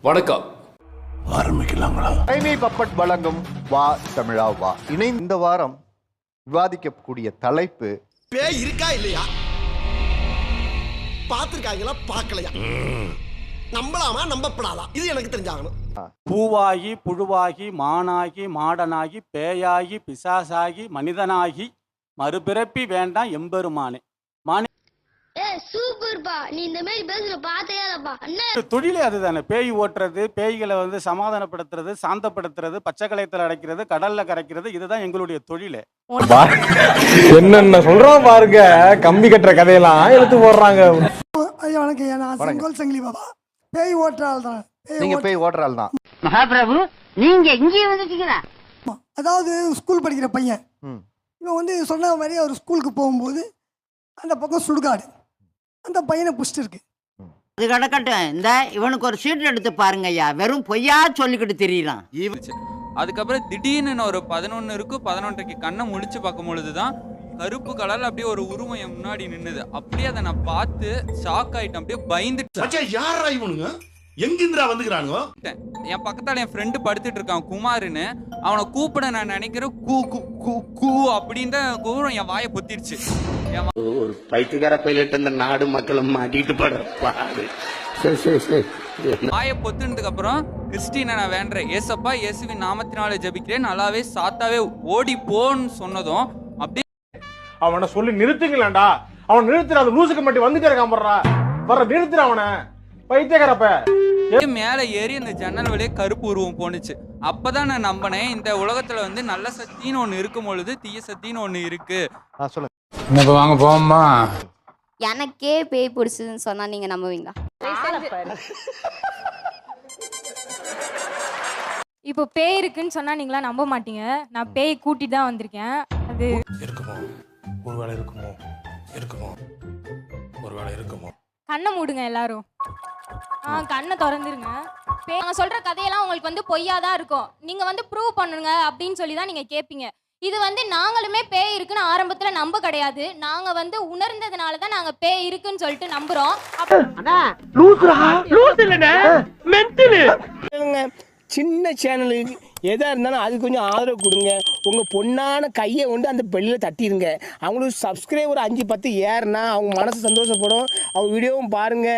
வணக்கம். ஆரம்பிக்கலாங்களா? டைமே பப்பட் வழங்கும் வா தமிழா வா. இந்த வாரம் விவாதிக்கக்கூடிய தலைப்பு பேய் இருக்கா இல்லையா, பார்த்திருக்காங்களா பார்க்கலையா, நம்பலாமா நம்பப்படாதா, இது எனக்கு தெரிஞ்சாகணும். பூவாகி புழுவாகி மானாகி மாடனாகி பேயாகி பிசாசாகி மனிதனாகி மறுபிறப்பி வேண்டாம் எம்பெருமானே. சூப்பர்பா, நீ இந்த மாதிரி பேசுற பாத்தையாதப்பா. தொழிலே அதுதானே. பேய் ஓட்டுறது, பேய்களை சமாதானப்படுத்துறது, சாந்தப்படுத்துறது, பச்சை கலையத்தில் அடைக்கிறது, கடல்ல கரைக்கிறது, இதுதான் எங்களுடைய தொழிலே. என்னென்ன சொல்றோம் பாருங்க, கம்பி கட்டுற கதையெல்லாம் எடுத்து போடுறாங்க. ஐயா வணக்கம், நான் செங்கோல் சங்கிலி பாபா. பேய் ஓட்டுறாள் தான். நீங்க பேய் ஓட்டுறாள் தான். மகாபிரபு, நீங்க இங்கே வந்துட்டீங்களா? அதாவது ஸ்கூல் படிக்கிற பையன் இவன் சொன்ன மாதிரி அவர் ஸ்கூலுக்கு போகும்போது அந்த பக்கம் சுடுகாடு, அந்த பையனை புடிச்சிட்டு இருக்கு. அது கிடக்கட்டும், இந்த இவனுக்கு ஒரு சீட் எடுத்து பாருங்க ஐயா, வெறும் பொய்யா சொல்லிக்கிட்டு தெரியலாம். அதுக்கப்புறம் திடீர்னு ஒரு 11 இருக்கு, 11:30க்கு கண்ணை முழிச்சு பார்க்கும் பொழுதுதான் கருப்பு கலர்ல அப்படியே ஒரு உருவம் என் முன்னாடி நின்னுது. அப்படியே அதை நான் பார்த்து ஷாக் ஆயிட்டேன், அப்படியே பயந்துட்டேன். யாரா இவனுங்க, எங்கிந்திரா வந்துக்கிறானுங்க? என் பக்கத்தால என் ஃப்ரெண்டு படுத்துட்டு இருக்கான் குமாருன்னு, அவனை கூப்பிட நான் நினைக்கிறேன், கூ கூ கூ கூ அப்படின்னு கூறும் என் வாயை பொத்திடுச்சு. ஒரு பைத்தியக்கார பைலட் அந்த நாடு மக்களும் மாட்டிட்டு பாடு. வாயை பொத்துனதுக்கு அப்புறம் கிறிஸ்டினை நான் வேண்டேன், ஏசப்பா இயேசுவின் நாமத்தினாலே ஜெபிக்கிறேன், நல்லாவே சாத்தாவே ஓடி போன்னு சொன்னதும் அப்படியே அவனை சொல்லி நிறுத்துங்களேன்டா. அவன் நிறுத்துற, அந்த லூசுக்கு மட்டும் வந்துட்டே இருக்கான். வர்ற நிறுத்துற அவனை, பைத்தியக்காரப்ப. மேல ஏறி அந்த ஜன்னல் வழியே கருப்பு உருவம் போனுச்சு. அப்பதான் நான் நம்பினேன், இந்த உலகத்துல நல்ல சக்தின்னு ஒண்ணு இருக்கும் பொழுது தீய சக்தின்னு ஒண்ணு இருக்கு. சொல்லுங்க. வாங்க போமா. எனக்கே பேய் பிடிச்சதுன்னு சொன்னா நீங்க நம்புவீங்களா? இப்போ பேய் இருக்குன்னு சொன்னா நீங்களா நம்ப மாட்டீங்க. நான் பேய் கூட்டிட்டு தான் வந்திருக்கேன். அது இருக்குமோ, ஒருவேளை இருக்குமோ, இருக்குமோ, ஒருவேளை இருக்குமோ. கண்ணை மூடுங்க எல்லாரும். கண்ணை திறந்துருங்க. நாங்க சொல்ற கதையெல்லாம் உங்களுக்கு பொய்யாதான் இருக்கும். நீங்க ப்ரூவ் பண்ணுங்க அப்படின்னு சொல்லி தான் நீங்க கேட்பீங்க. இது நாங்களுமே பேய் இருக்குன்னு ஆரம்பத்துல நம்ப கிடையாது. நாங்க உணர்ந்ததுனால தான் நாங்க பேய் இருக்குன்னு சொல்லிட்டு நம்புறோம். சின்ன சேனலுக்கு எதா இருந்தாலும் அது கொஞ்சம் ஆதரவு கொடுங்க. உங்க பொண்ணான கையை அந்த பெல்லில தட்டிடுங்க. அவங்களுக்கு சப்ஸ்கிரைபர் 5-10 ஏறுனா அவங்க மனசு சந்தோஷப்படும். அவங்க வீடியோவும் பாருங்க.